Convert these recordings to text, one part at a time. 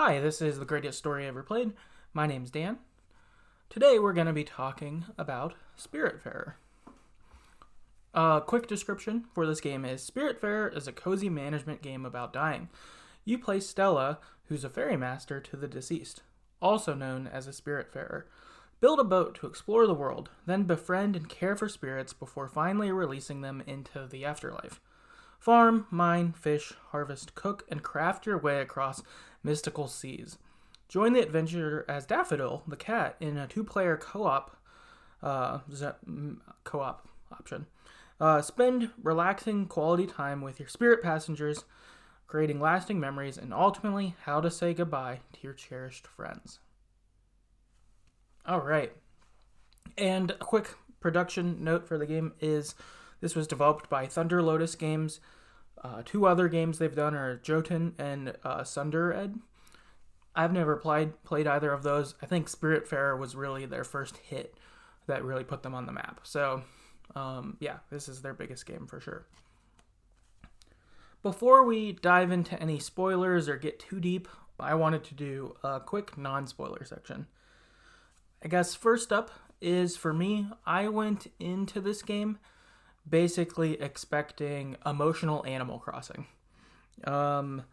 Hi, this is The Greatest Story Ever Played. My name's Dan. Today we're going to be talking about Spiritfarer. A quick description for this game is Spiritfarer is a cozy management game about dying. You play Stella, who's a ferry master to the deceased, also known as a Spiritfarer. Build a boat to explore the world, then befriend and care for spirits before finally releasing them into the afterlife. Farm, mine, fish, harvest, cook, and craft your way across mystical seas. Join the adventure as Daffodil, the cat, in a two-player co-op option. Spend relaxing quality time with your spirit passengers, creating lasting memories, and ultimately how to say goodbye to your cherished friends. All right. And a quick production note for the game is this was developed by Lotus Games. Two other games they've done are Jotun and Sundered. I've never played either of those. I think Spiritfarer was really their first hit that really put them on the map. So, this is their biggest game for sure. Before we dive into any spoilers or get too deep, I wanted to do a quick non-spoiler section. I guess first up is, for me, I went into this game basically expecting emotional Animal Crossing. Animal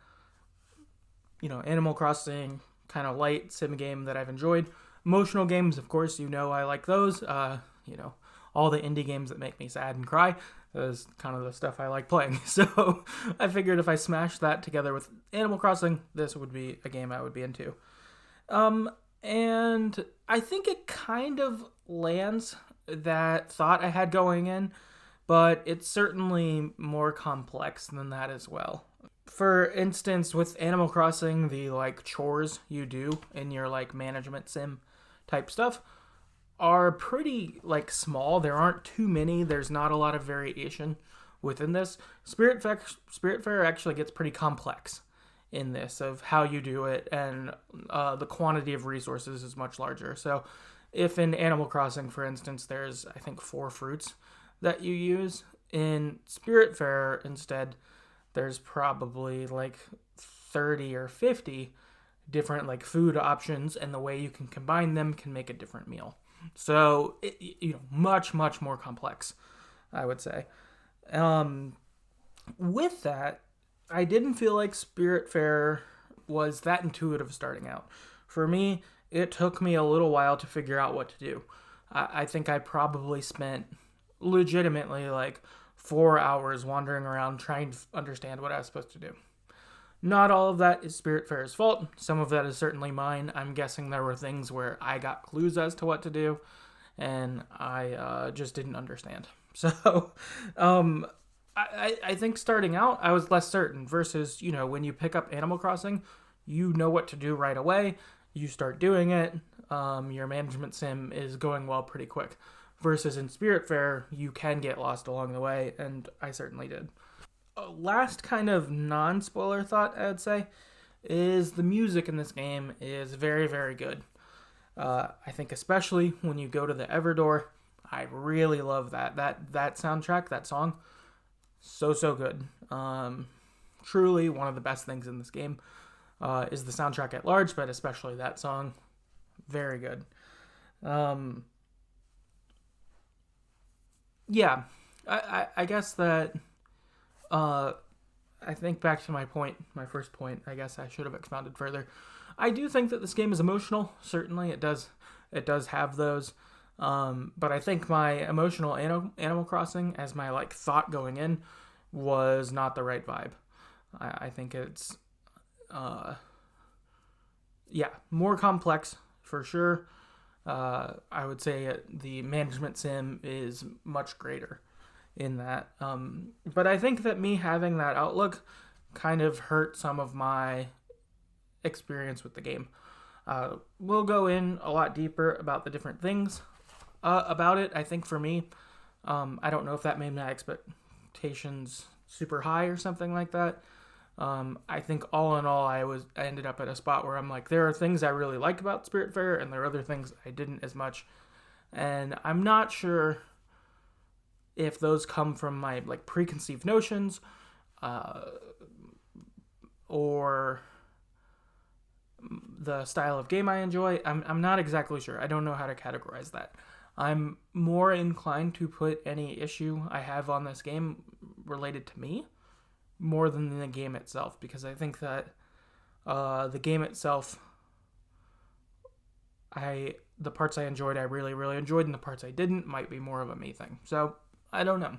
Crossing, kind of light sim game that I've enjoyed. Emotional games, of course, I like those. All the indie games that make me sad and cry is kind of the stuff I like playing. So I figured if I smashed that together with Animal Crossing, this would be a game I would be into. And I think it kind of lands that thought I had going in, but it's certainly more complex than that as well. For instance, with Animal Crossing, the chores you do in your management sim type stuff are pretty small. There aren't too many. There's not a lot of variation within this. Spiritfarer actually gets pretty complex in this of how you do it, and the quantity of resources is much larger. So if in Animal Crossing, for instance, there's I think 4 fruits that you use, in Spiritfarer instead there's probably 30 or 50 different food options, and the way you can combine them can make a different meal. So much more complex, I would say. With that, I didn't feel like Spiritfarer was that intuitive starting out. For me, it took me a little while to figure out what to do. I think I probably spent legitimately 4 hours wandering around trying to understand what I was supposed to do. Not all of that is Spiritfarer's fault. Some of that is certainly mine. I'm guessing there were things where I got clues as to what to do, and I just didn't understand. So, I think starting out, I was less certain versus, when you pick up Animal Crossing, you know what to do right away. You start doing it. Your management sim is going well pretty quick. Versus in Spiritfarer, you can get lost along the way, and I certainly did. Last kind of non-spoiler thought, I would say, is the music in this game is very, very good. I think especially when you go to the Everdoor, I really love that soundtrack, that song. So good. Truly one of the best things in this game is the soundtrack at large, but especially that song. Very good. I guess that I think back to my first point, I guess I should have expounded further. I do think that this game is emotional. Certainly it does have those. But I think my emotional Animal Crossing as my thought going in was not the right vibe. I think it's more complex for sure. I would say the management sim is much greater in that. But I think that me having that outlook kind of hurt some of my experience with the game. We'll go in a lot deeper about the different things about it. I think for me, I don't know if that made my expectations super high or something like that. I think all in all, I ended up at a spot where I'm there are things I really like about Spiritfarer, and there are other things I didn't as much. And I'm not sure if those come from my preconceived notions, or the style of game I enjoy, I'm not exactly sure. I don't know how to categorize that. I'm more inclined to put any issue I have on this game related to me more than the game itself, because I think that the game itself, the parts I enjoyed, I really, really enjoyed, and the parts I didn't might be more of a me thing. So, I don't know.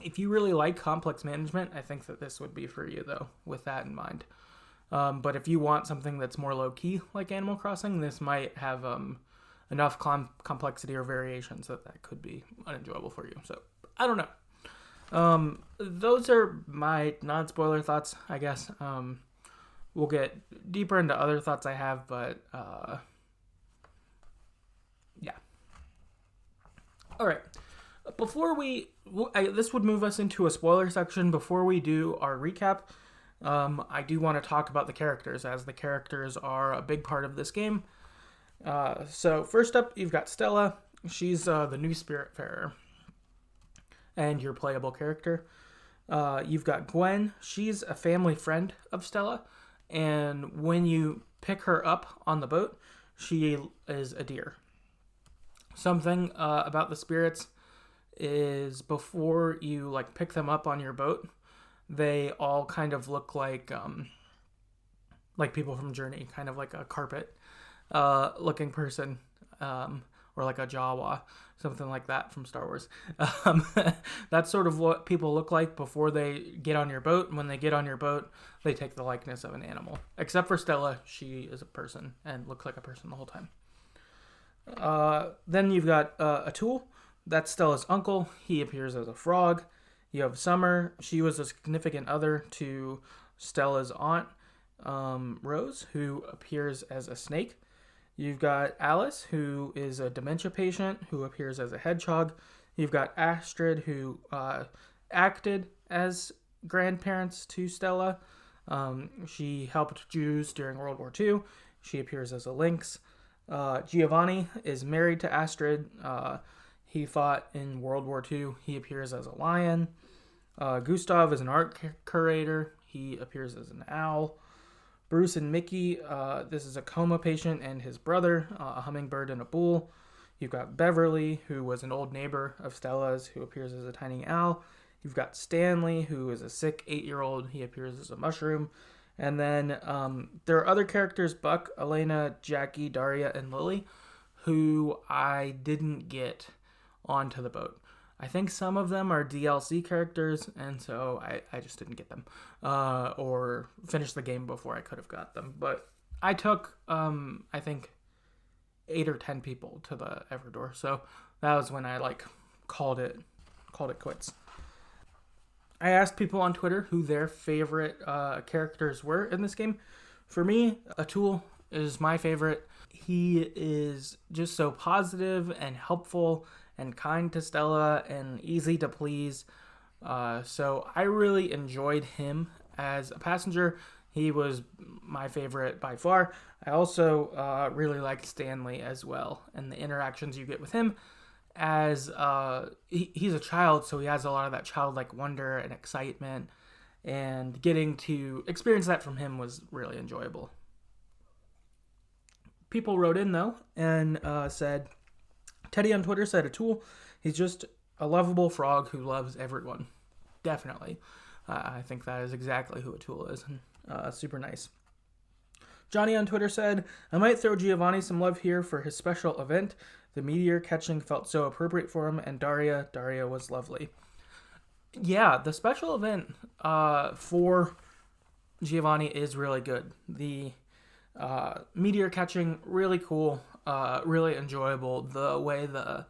If you really like complex management, I think that this would be for you, though, with that in mind. But if you want something that's more low-key, like Animal Crossing, this might have enough complexity or variations that could be unenjoyable for you. So, I don't know. Those are my non-spoiler thoughts, I guess. We'll get deeper into other thoughts I have, but yeah. All right. This would move us into a spoiler section. Before we do our recap, I do want to talk about the characters, as the characters are a big part of this game. So first up, you've got Stella. She's the new Spiritfarer and your playable character. You've got Gwen. She's a family friend of Stella, and when you pick her up on the boat, she is a deer. Something about the spirits is before you pick them up on your boat, they all kind of look like people from Journey, kind of like a carpet looking person, or like a Jawa, something like that from Star Wars. That's sort of what people look like before they get on your boat. And when they get on your boat, they take the likeness of an animal. Except for Stella, she is a person and looks like a person the whole time. Then you've got Atul. That's Stella's uncle. He appears as a frog. You have Summer. She was a significant other to Stella's aunt, Rose, who appears as a snake. You've got Alice, who is a dementia patient, who appears as a hedgehog. You've got Astrid, who acted as grandparents to Stella. She helped Jews during World War II. She appears as a lynx. Giovanni is married to Astrid. He fought in World War II. He appears as a lion. Gustav is an art curator. He appears as an owl. Bruce and Mickey, this is a coma patient and his brother, a hummingbird and a bull. You've got Beverly, who was an old neighbor of Stella's, who appears as a tiny owl. You've got Stanley, who is a sick 8-year-old. He appears as a mushroom. And then there are other characters, Buck, Elena, Jackie, Daria, and Lily, who I didn't get onto the boat. I think some of them are DLC characters, and so I just didn't get them. Or finished the game before I could have got them. But I took, I think, 8 or 10 people to the Everdoor. So that was when I called it quits. I asked people on Twitter who their favorite characters were in this game. For me, Atul is my favorite. He is just so positive and helpful and kind to Stella and easy to please. So I really enjoyed him as a passenger. He was my favorite by far. I also really liked Stanley as well, and the interactions you get with him, as he's a child, so he has a lot of that childlike wonder and excitement, and getting to experience that from him was really enjoyable. People wrote in, though, and said, Teddy on Twitter said Atul, he's just a lovable frog who loves everyone. Definitely. I think that is exactly who Atul is, and super nice. Johnny on Twitter said, I might throw Giovanni some love here for his special event. The meteor catching felt so appropriate for him, and Daria was lovely. Yeah, the special event for Giovanni is really good. The meteor catching, really cool, really enjoyable. The way the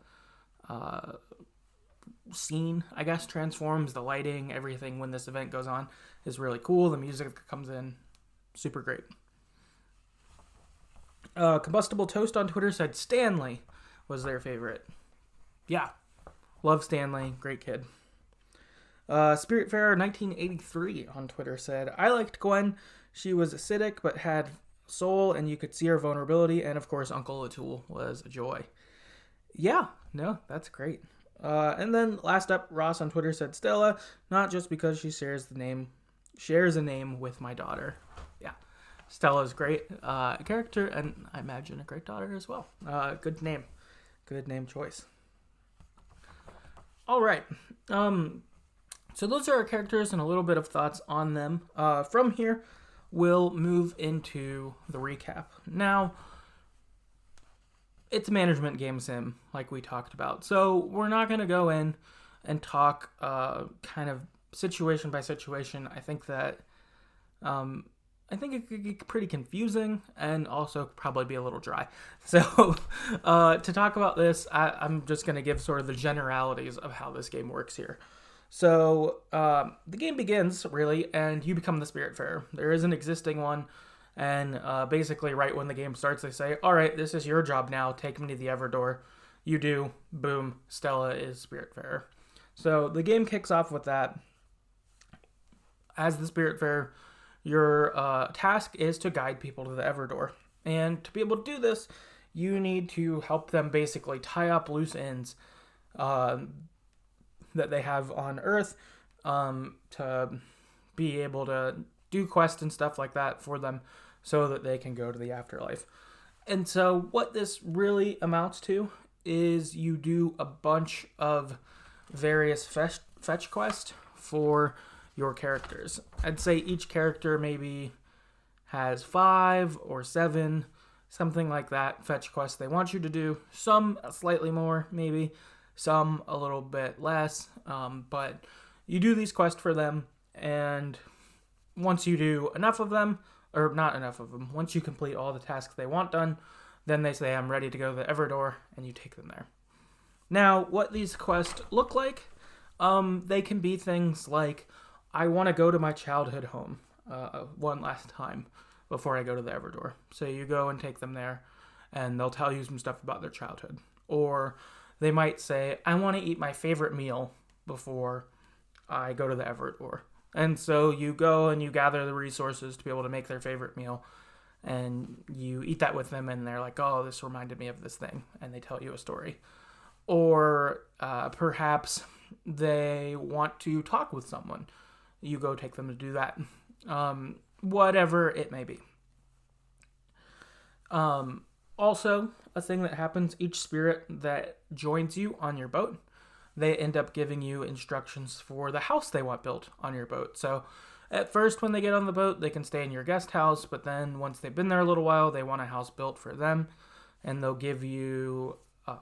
scene, I guess, transforms, the lighting, everything when this event goes on is really cool. The music that comes in, super great. Combustible Toast on Twitter said Stanley was their favorite. Yeah, love Stanley, great kid. Spiritfarer 1983 on Twitter said, I liked Gwen. She was acidic but had soul, and you could see her vulnerability, and of course Uncle Atul was a joy. Yeah, no, that's great. And then last up, Ross on Twitter said Stella, not just because she shares a name with my daughter. Yeah, Stella's great character, and I imagine a great daughter as well. Good name choice. All right. So those are our characters and a little bit of thoughts on them. From here, we'll move into the recap. Now, it's a management game sim, like we talked about. So we're not going to go in and talk kind of situation by situation. I think it could get pretty confusing and also probably be a little dry. So to talk about this, I'm just going to give sort of the generalities of how this game works here. So the game begins, really, and you become the Spiritfarer. There is an existing one, and basically right when the game starts, they say, all right, this is your job now. Take me to the Everdoor. You do. Boom. Stella is Spiritfarer. So the game kicks off with that. As the Spiritfarer, your task is to guide people to the Everdoor. And to be able to do this, you need to help them basically tie up loose ends that they have on Earth to be able to do quests and stuff like that for them so that they can go to the afterlife. And so what this really amounts to is you do a bunch of various fetch quests for your characters. I'd say each character maybe has 5 or 7, something like that, fetch quests they want you to do. Some slightly more, maybe. Some a little bit less. But you do these quests for them, and once you do enough of them, or not enough of them, once you complete all the tasks they want done, then they say, I'm ready to go to the Everdoor, and you take them there. Now, what these quests look like, they can be things like, I want to go to my childhood home one last time before I go to the Everdoor. So you go and take them there, and they'll tell you some stuff about their childhood. Or they might say, I want to eat my favorite meal before I go to the Everdoor. And so you go and you gather the resources to be able to make their favorite meal, and you eat that with them, and they're like, oh, this reminded me of this thing, and they tell you a story. Or perhaps they want to talk with someone. You go take them to do that. Whatever it may be. Also, a thing that happens, each spirit that joins you on your boat, they end up giving you instructions for the house they want built on your boat. So at first, when they get on the boat, they can stay in your guest house, but then once they've been there a little while, they want a house built for them, and they'll give you a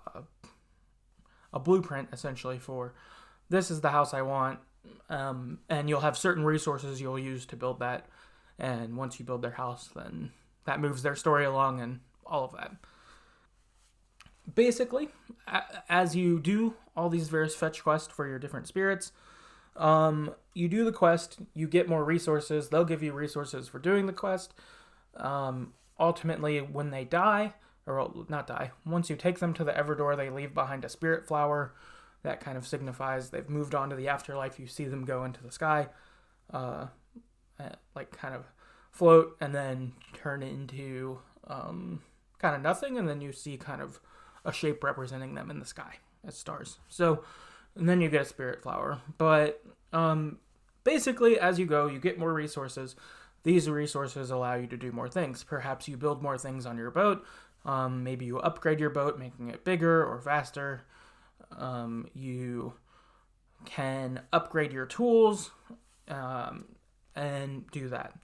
blueprint, essentially, for this is the house I want, and you'll have certain resources you'll use to build that, and once you build their house, then that moves their story along and all of that. Basically, as you do all these various fetch quests for your different spirits, you do the quest, you get more resources, they'll give you resources for doing the quest. Ultimately, when they die, or not die, once you take them to the Everdoor, they leave behind a spirit flower. That kind of signifies they've moved on to the afterlife. You see them go into the sky, like kind of float and then turn into kind of nothing, and then you see kind of a shape representing them in the sky as stars. So, and then you get a spirit flower. But basically, as you go, you get more resources. These resources allow you to do more things. Perhaps you build more things on your boat. Maybe you upgrade your boat, making it bigger or faster. You can upgrade your tools and do that.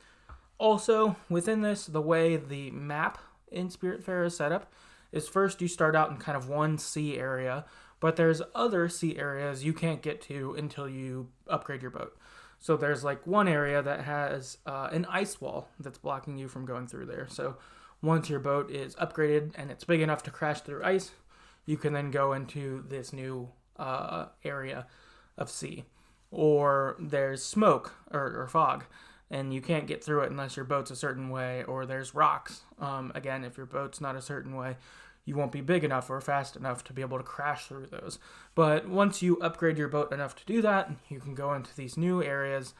Also, within this, the way the map in Spiritfarer is set up is first you start out in kind of one sea area, but there's other sea areas you can't get to until you upgrade your boat. So there's like one area that has an ice wall that's blocking you from going through there. So once your boat is upgraded and it's big enough to crash through ice, you can then go into this new area of sea. Or there's smoke or fog, and you can't get through it unless your boat's a certain way. Or there's rocks. Again, if your boat's not a certain way, you won't be big enough or fast enough to be able to crash through those. But once you upgrade your boat enough to do that, you can go into these new areas,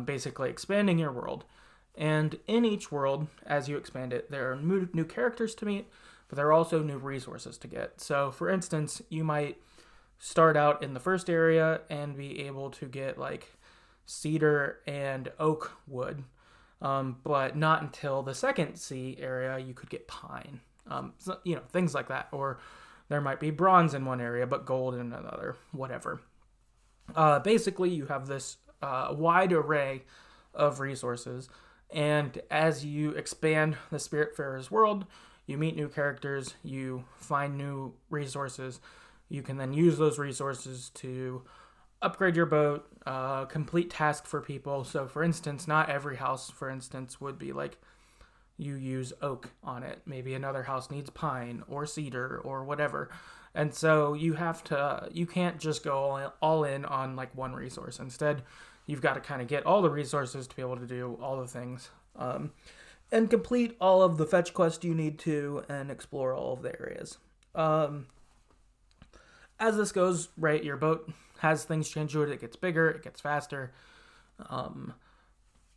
basically expanding your world. And in each world, as you expand it, there are new characters to meet, but there are also new resources to get. So, for instance, you might start out in the first area and be able to get like cedar and oak wood. but not until the second sea area you could get pine. So, things like that. Or there might be bronze in one area, but gold in another, whatever. Basically, you have this wide array of resources, and as you expand the Spiritfarer's world, you meet new characters, you find new resources. You can then use those resources to upgrade your boat, complete tasks for people. So, for instance, not every house, for instance, would be like you use oak on it. Maybe another house needs pine or cedar or whatever. And so you can't just go all in on like one resource. Instead, you've got to kind of get all the resources to be able to do all the things. And complete all of the fetch quests you need to and explore all of the areas. As this goes, right, your boat has things change to it. It gets bigger, it gets faster.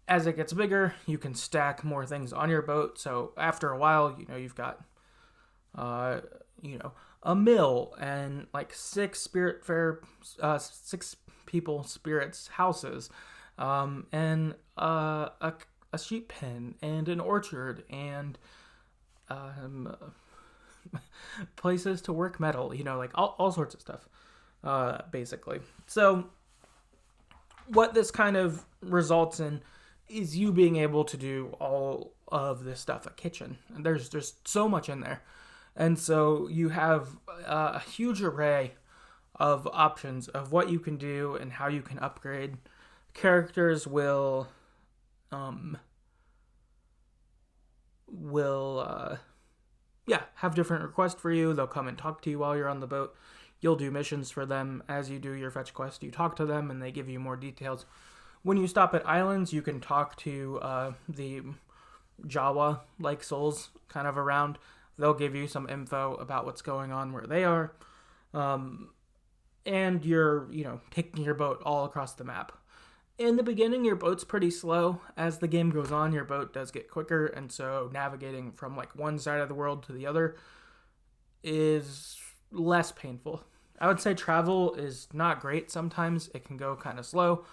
As it gets bigger, you can stack more things on your boat. So after a while, you've got, a mill and like 6 people spirits houses, and a sheep pen and an orchard and places to work metal, like all sorts of stuff, basically. So what this kind of results in is you being able to do all of this stuff, a kitchen. And there's just so much in there. And so you have a huge array of options of what you can do and how you can upgrade. Characters will have different requests for you. They'll come and talk to you while you're on the boat. You'll do missions for them. As you do your fetch quest, you talk to them and they give you more details. When you stop at islands, you can talk to the Jawa-like souls kind of around. They'll give you some info about what's going on where they are. And you're, taking your boat all across the map. In the beginning, your boat's pretty slow. As the game goes on, your boat does get quicker, and so navigating from like one side of the world to the other is less painful. I would say travel is not great sometimes. It can go kind of slow.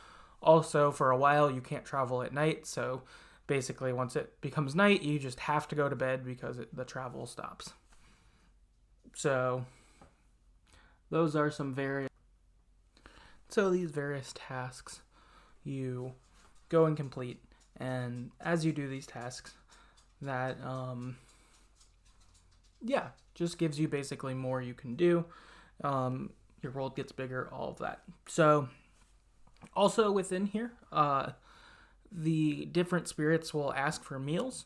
Also, for a while, you can't travel at night, so basically once it becomes night, you just have to go to bed because the travel stops. So those are these various tasks you go and complete, and as you do these tasks, that just gives you basically more you can do. Your world gets bigger, all of that. So also within here, the different spirits will ask for meals.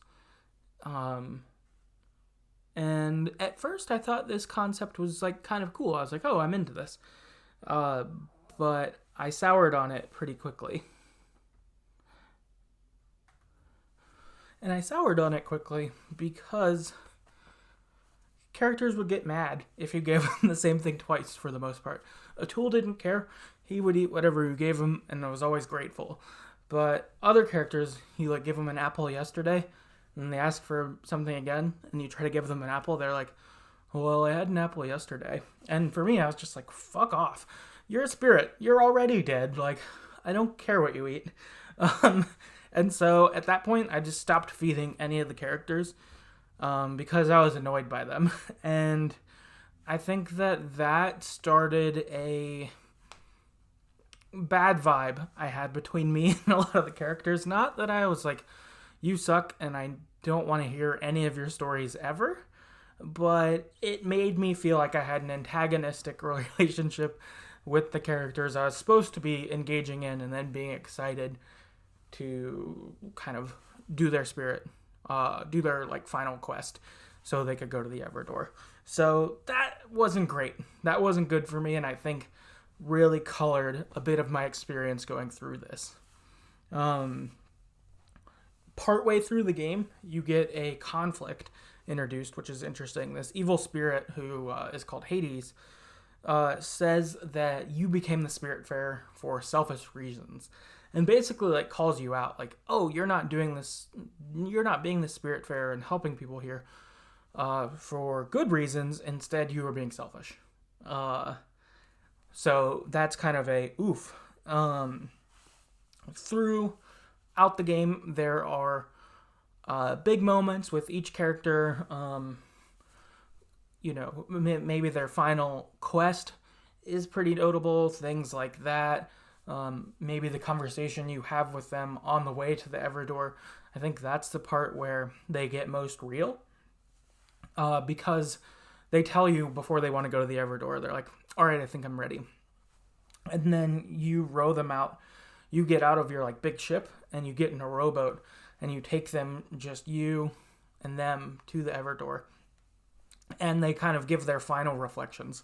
And at first I thought this concept was like kind of cool. I was like, oh, I'm into this. But I soured on it pretty quickly. And I soured on it quickly because characters would get mad if you gave them the same thing twice for the most part. Atul didn't care. He would eat whatever you gave him and I was always grateful. But other characters, you give them an apple yesterday and they ask for something again and you try to give them an apple, they're like, well, I had an apple yesterday. And for me, I was just like, fuck off. You're a spirit. You're already dead. I don't care what you eat. And so at that point, I just stopped feeding any of the characters because I was annoyed by them. And I think that started a bad vibe I had between me and a lot of the characters. Not that I was like, you suck and I don't want to hear any of your stories ever, but it made me feel like I had an antagonistic relationship with the characters I was supposed to be engaging in and then being excited to kind of do their final quest so they could go to the Everdoor. So that wasn't great. That wasn't good for me, and I think really colored a bit of my experience going through this. Partway through the game, you get a conflict introduced, which is interesting. This evil spirit who is called Hades says that you became the Spiritfarer for selfish reasons, and basically calls you out, oh, you're not doing this, you're not being the Spiritfarer and helping people here for good reasons. Instead, you are being selfish. So that's kind of a oof. Through throughout the game, there are big moments with each character. Maybe their final quest is pretty notable, things like that. Maybe the conversation you have with them on the way to the Everdoor. I think that's the part where they get most real, because they tell you before they want to go to the Everdoor, they're like, all right, I think I'm ready. And then you row them out. You get out of your like big ship and you get in a rowboat and you take them, just you and them, to the Everdoor. And they kind of give their final reflections.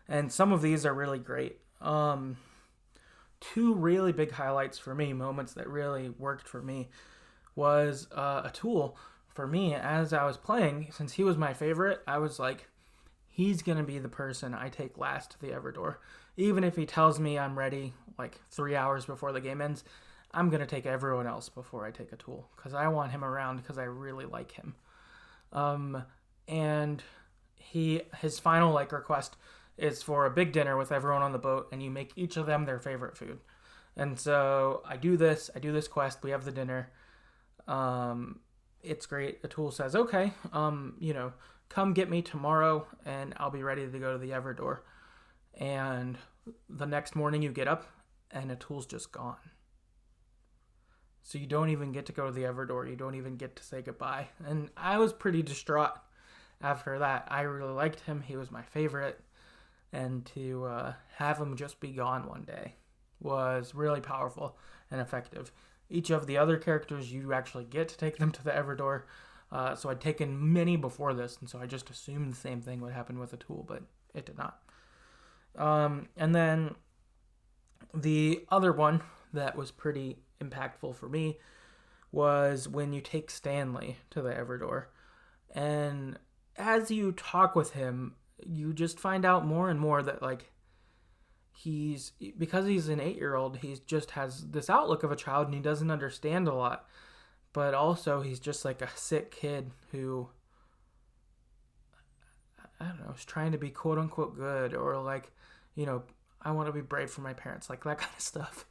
And some of these are really great. Two really big highlights for me, moments that really worked for me, was a tool for me as I was playing. Since he was my favorite, I was like, he's going to be the person I take last to the Everdoor. Even if he tells me I'm ready like 3 hours before the game ends, I'm going to take everyone else before I take a tool. Because I want him around because I really like him. And his final like request is for a big dinner with everyone on the boat, and you make each of them their favorite food. And so I do this quest, we have the dinner. It's great. Atul says, okay, come get me tomorrow and I'll be ready to go to the Everdoor. And the next morning you get up and Atul's just gone. So you don't even get to go to the Everdoor. You don't even get to say goodbye. And I was pretty distraught after that. I really liked him. He was my favorite. And to have him just be gone one day was really powerful and effective. Each of the other characters, you actually get to take them to the Everdoor. So I'd taken many before this, and so I just assumed the same thing would happen with Atul, but it did not. And then the other one that was pretty impactful for me was when you take Stanley to the Everdoor. And as you talk with him, you just find out more and more that, like, because he's an 8-year-old, he just has this outlook of a child and he doesn't understand a lot. But also he's just like a sick kid who, I don't know, is trying to be quote unquote good, or like, I want to be brave for my parents, like that kind of stuff.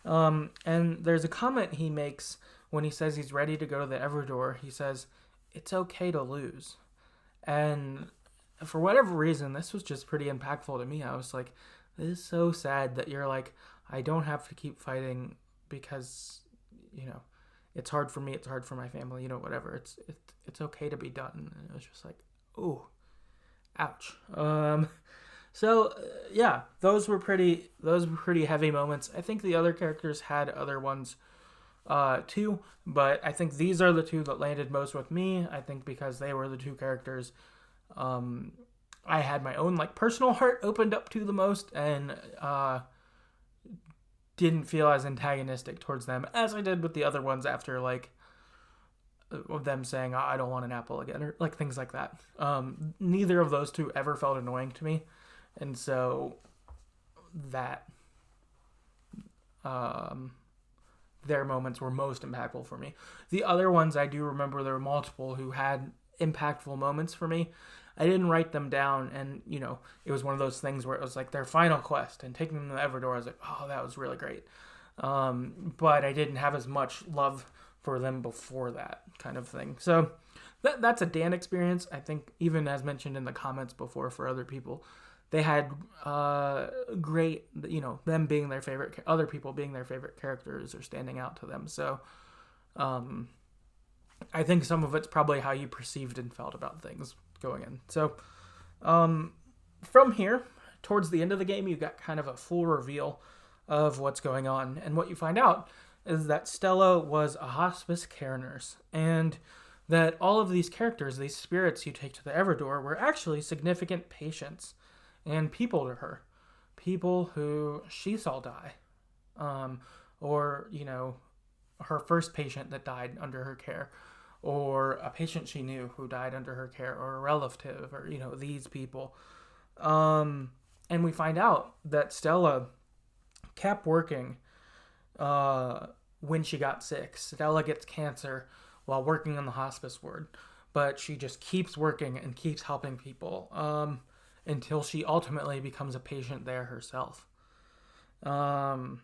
And there's a comment he makes when he says he's ready to go to the Everdoor. He says, it's okay to lose. And for whatever reason, this was just pretty impactful to me. I was like, this is so sad that you're like, I don't have to keep fighting because, it's hard for me, it's hard for my family, whatever. It's okay to be done. And it was just like, ooh, ouch. Yeah, those were pretty heavy moments. I think the other characters had other ones too, but I think these are the two that landed most with me. I think because they were the two characters I had my own like personal heart opened up to the most, and didn't feel as antagonistic towards them as I did with the other ones after, like, of them saying, I don't want an apple again, or like things like that. Neither of those two ever felt annoying to me. And so that their moments were most impactful for me. The other ones I do remember there were multiple who had impactful moments for me. I didn't write them down, and, it was one of those things where it was like their final quest, and taking them to Everdoor, I was like, oh, that was really great. But I didn't have as much love for them before that kind of thing. So that's a Dan experience. I think even as mentioned in the comments before for other people, they had great, them being their favorite, other people being their favorite characters or standing out to them. So I think some of it's probably how you perceived and felt about things going in. So from here, towards the end of the game, you got kind of a full reveal of what's going on. And what you find out is that Stella was a hospice care nurse, and that all of these characters, these spirits you take to the Everdoor, were actually significant patients and people to her. People who she saw die. Or, her first patient that died under her care, or a patient she knew who died under her care, or a relative, or, these people. And we find out that Stella kept working when she got sick. Stella gets cancer while working on the hospice ward, but she just keeps working and keeps helping people until she ultimately becomes a patient there herself. And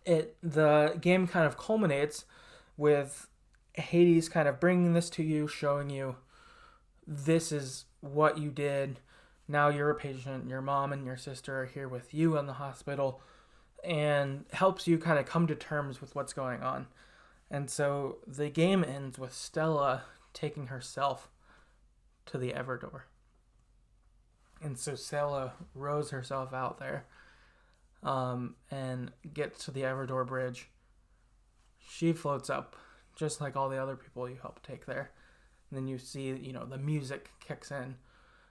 The game kind of culminates with Hades kind of bringing this to you, showing you this is what you did. Now you're a patient. Your mom and your sister are here with you in the hospital, and helps you kind of come to terms with what's going on. And so the game ends with Stella taking herself to the Everdoor. And so Stella rows herself out there, and gets to the Everdoor bridge. She floats up, just like all the other people you helped take there. And then you see, the music kicks in,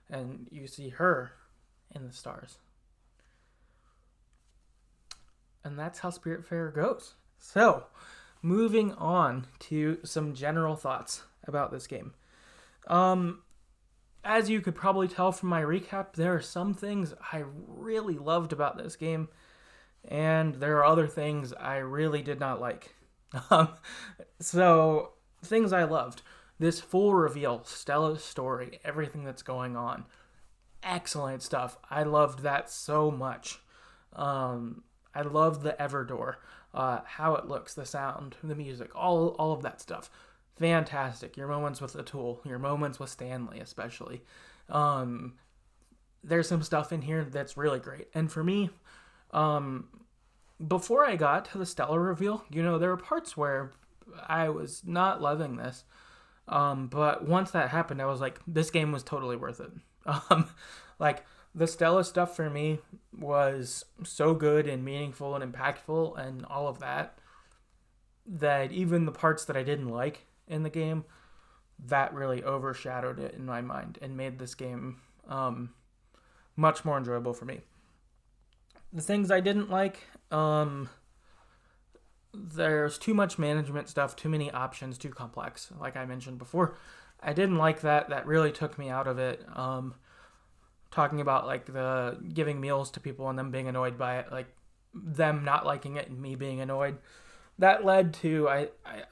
and you see her in the stars. And that's how Spiritfarer goes. So, moving on to some general thoughts about this game. As you could probably tell from my recap, there are some things I really loved about this game, and there are other things I really did not like. So, things I loved. This full reveal, Stella's story, everything that's going on. Excellent stuff. I loved that so much. I loved the Everdoor, how it looks, the sound, the music, all of that stuff. Fantastic. Your moments with the tool, your moments with Stanley especially. There's some stuff in here that's really great. And for me, before I got to the Stella reveal, there were parts where I was not loving this. But once that happened, I was like, this game was totally worth it. Like, the Stella stuff for me was so good and meaningful and impactful and all of that even the parts that I didn't like in the game, that really overshadowed it in my mind and made this game much more enjoyable for me. The things I didn't like, there's too much management stuff, too many options, too complex, like I mentioned before. I didn't like that. That really took me out of it. Talking about like the giving meals to people and them being annoyed by it, like them not liking it and me being annoyed. That led to,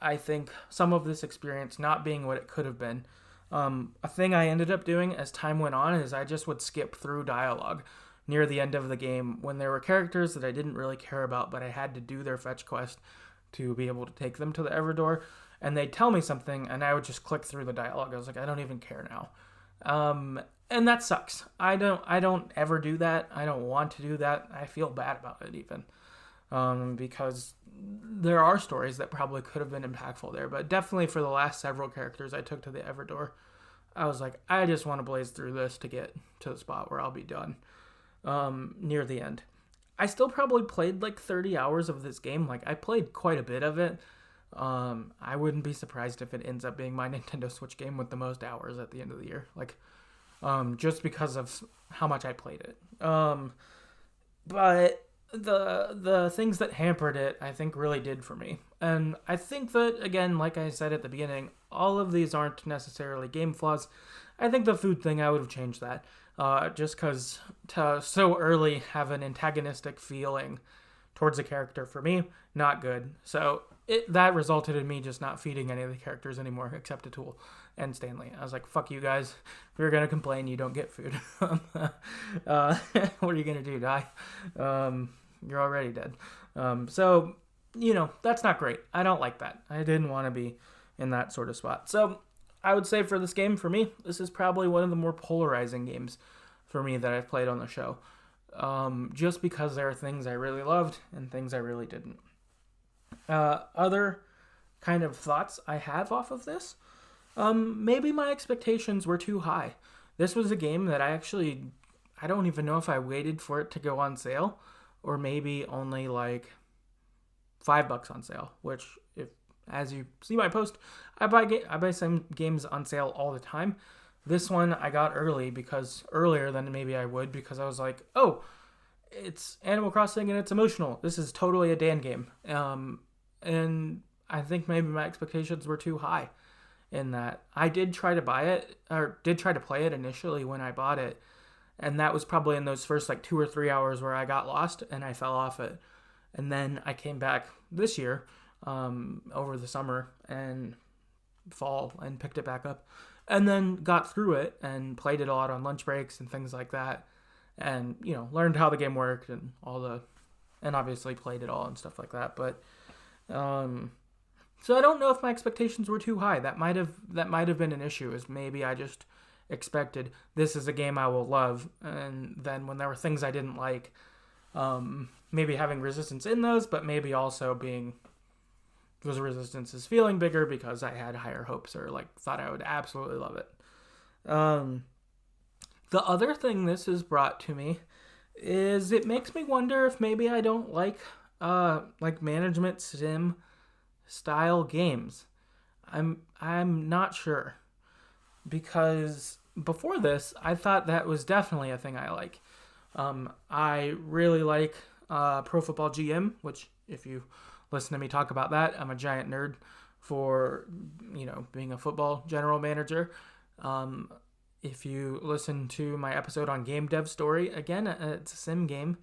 I think, some of this experience not being what it could have been. A thing I ended up doing as time went on is I just would skip through dialogue near the end of the game when there were characters that I didn't really care about, but I had to do their fetch quest to be able to take them to the Everdoor, and they'd tell me something, and I would just click through the dialogue. I was like, I don't even care now. And that sucks. I don't ever do that. I don't want to do that. I feel bad about it even. Because there are stories that probably could have been impactful there. But definitely for the last several characters I took to the Everdoor, I was like, I just want to blaze through this to get to the spot where I'll be done near the end. I still probably played like 30 hours of this game. Like, I played quite a bit of it. I wouldn't be surprised if it ends up being my Nintendo Switch game with the most hours at the end of the year. Like, just because of how much I played it. But the things that hampered it, I think, really did for me. And I think that, again, like I said at the beginning, all of these aren't necessarily game flaws. I think the food thing, I would have changed that. Just because to so early have an antagonistic feeling towards a character, for me, not good. So that resulted in me just not feeding any of the characters anymore, except a tool and Stanley. I was like, fuck you guys. If you're going to complain, you don't get food. What are you going to do, die? You're already dead. So, that's not great. I don't like that. I didn't want to be in that sort of spot. So, I would say for this game, for me, this is probably one of the more polarizing games for me that I've played on the show. Just because there are things I really loved and things I really didn't. Other kind of thoughts I have off of this, maybe my expectations were too high. This was a game that I don't even know if I waited for it to go on sale, or maybe only like $5 on sale, which, if as you see my post, I buy some games on sale all the time. This one I got earlier than maybe I would, because I was like, oh, it's Animal Crossing and it's emotional. This is totally a Dan game. And I think maybe my expectations were too high in that. I did try to play it initially when I bought it, and that was probably in those first like 2 or 3 hours where I got lost and I fell off it. And then I came back this year, over the summer and fall, and picked it back up, and then got through it and played it a lot on lunch breaks and things like that, and learned how the game worked and all the and obviously played it all and stuff like that. But so I don't know if my expectations were too high. That might have been an issue. Is maybe I just expected this is a game I will love, and then when there were things I didn't like, maybe having resistance in those, but maybe also being those resistances feeling bigger because I had higher hopes or like thought I would absolutely love it. The other thing this has brought to me is it makes me wonder if maybe I don't like management sim style games. I'm not sure, because before this I thought that was definitely a thing I like. I really like Pro Football GM, which if you listen to me talk about that, I'm a giant nerd for being a football general manager. If you listen to my episode on Game Dev Story, again, it's a sim game,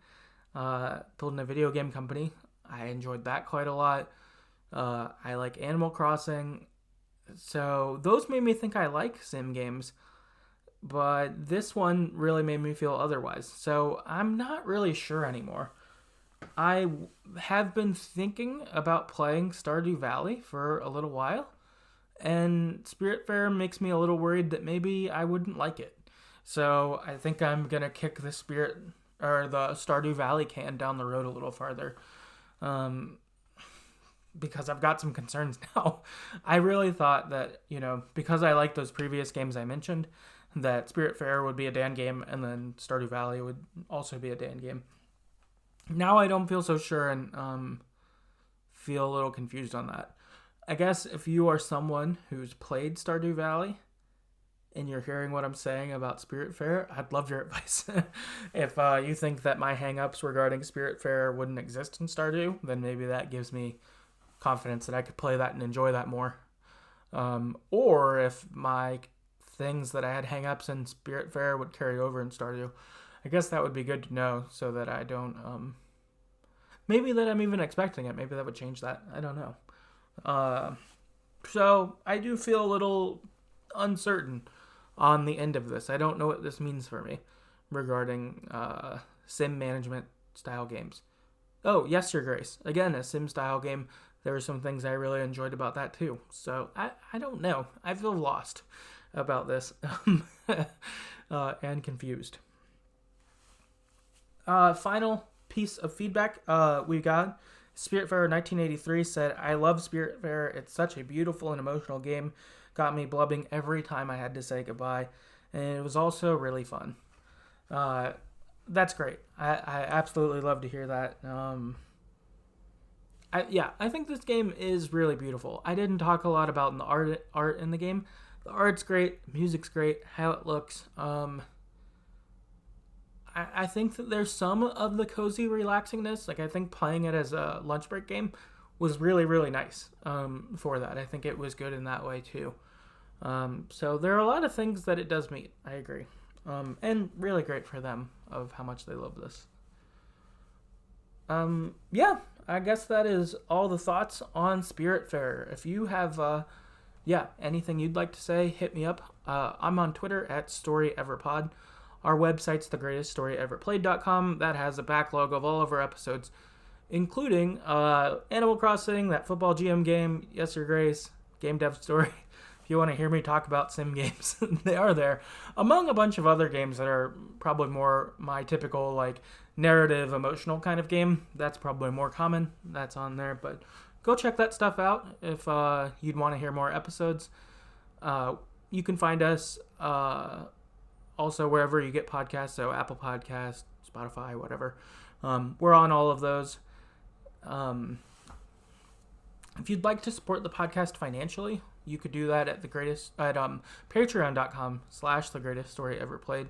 building a video game company. I enjoyed that quite a lot. I like Animal Crossing. So those made me think I like sim games, but this one really made me feel otherwise. So I'm not really sure anymore. I have been thinking about playing Stardew Valley for a little while, and Spiritfarer makes me a little worried that maybe I wouldn't like it. So I think I'm going to kick the Stardew Valley can down the road a little farther. Because I've got some concerns now. I really thought that, because I like those previous games I mentioned, that Spiritfarer would be a Dan game and then Stardew Valley would also be a Dan game. Now I don't feel so sure and feel a little confused on that. I guess if you are someone who's played Stardew Valley and you're hearing what I'm saying about Spiritfarer, I'd love your advice. If you think that my hangups regarding Spiritfarer wouldn't exist in Stardew, then maybe that gives me confidence that I could play that and enjoy that more. Or if my things that I had hangups in Spiritfarer would carry over in Stardew, I guess that would be good to know so that I don't... maybe that I'm even expecting it. Maybe that would change that. I don't know. So I do feel a little uncertain on the end of this. I don't know what this means for me regarding sim management style games. Oh, yes, Your Grace. Again, a sim style game. There were some things I really enjoyed about that too. So I don't know. I feel lost about this and confused. Final piece of feedback we got. Spiritfarer 1983 said, "I love Spiritfarer. It's such a beautiful and emotional game. Got me blubbing every time I had to say goodbye. And it was also really fun." That's great. I absolutely love to hear that. I think this game is really beautiful. I didn't talk a lot about the art in the game. The art's great. Music's great. How it looks. I think that there's some of the cozy relaxingness. Like, I think playing it as a lunch break game was really, really nice for that. I think it was good in that way, too. So there are a lot of things that it does meet. I agree. And really great for them of how much they love this. I guess that is all the thoughts on Spiritfarer. If you have, anything you'd like to say, hit me up. I'm on Twitter at StoryEverPod. Our website's TheGreatestStoryEverPlayed.com. That has a backlog of all of our episodes, including Animal Crossing, that football GM game, Yes, Your Grace, Game Dev Story. If you want to hear me talk about sim games, they are there, among a bunch of other games that are probably more my typical, like, narrative, emotional kind of game. That's probably more common. That's on there, but go check that stuff out if you'd want to hear more episodes. You can find us also wherever you get podcasts, so Apple Podcasts, Spotify, whatever. We're on all of those. If you'd like to support the podcast financially, you could do that at patreon.com/TheGreatestStoryEverPlayed.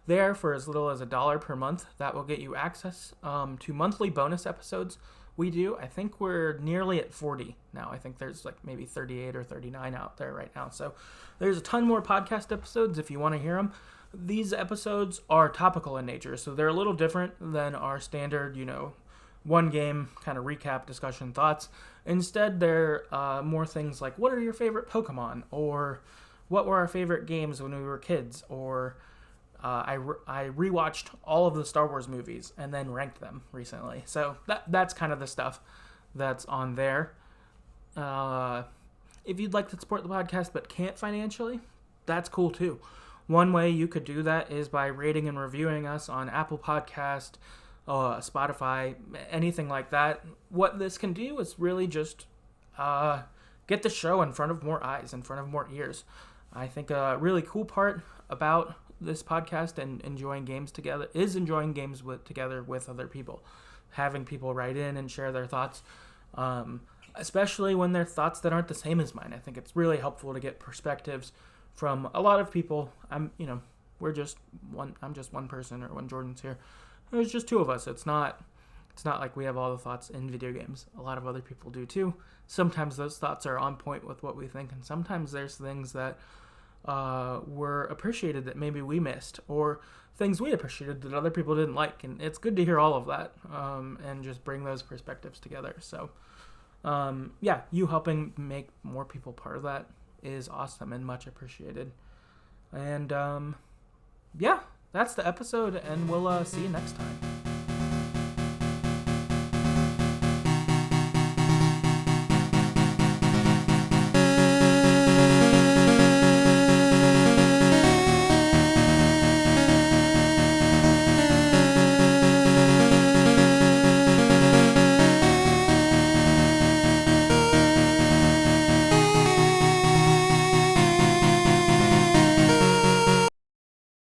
There, for as little as $1 per month, that will get you access to monthly bonus episodes we do. I think we're nearly at 40 now. I think there's like maybe 38 or 39 out there right now. So there's a ton more podcast episodes if you want to hear them. These episodes are topical in nature, so they're a little different than our standard, one game kind of recap, discussion, thoughts. Instead, they're more things like, what are your favorite Pokemon? Or what were our favorite games when we were kids? Or I rewatched all of the Star Wars movies and then ranked them recently. So that's kind of the stuff that's on there. If you'd like to support the podcast but can't financially, that's cool too. One way you could do that is by rating and reviewing us on Apple Podcast, Spotify, anything like that. What this can do is really just get the show in front of more eyes, in front of more ears. I think a really cool part about this podcast and enjoying games together is enjoying games together with other people. Having people write in and share their thoughts, especially when they're thoughts that aren't the same as mine. I think it's really helpful to get perspectives from a lot of people. I'm just one person, or when Jordan's here, there's just two of us. It's not like we have all the thoughts in video games. A lot of other people do too. Sometimes those thoughts are on point with what we think, and sometimes there's things that were appreciated that maybe we missed, or things we appreciated that other people didn't like. And it's good to hear all of that and just bring those perspectives together. So you helping make more people part of that is awesome and much appreciated. And that's the episode, and we'll see you next time.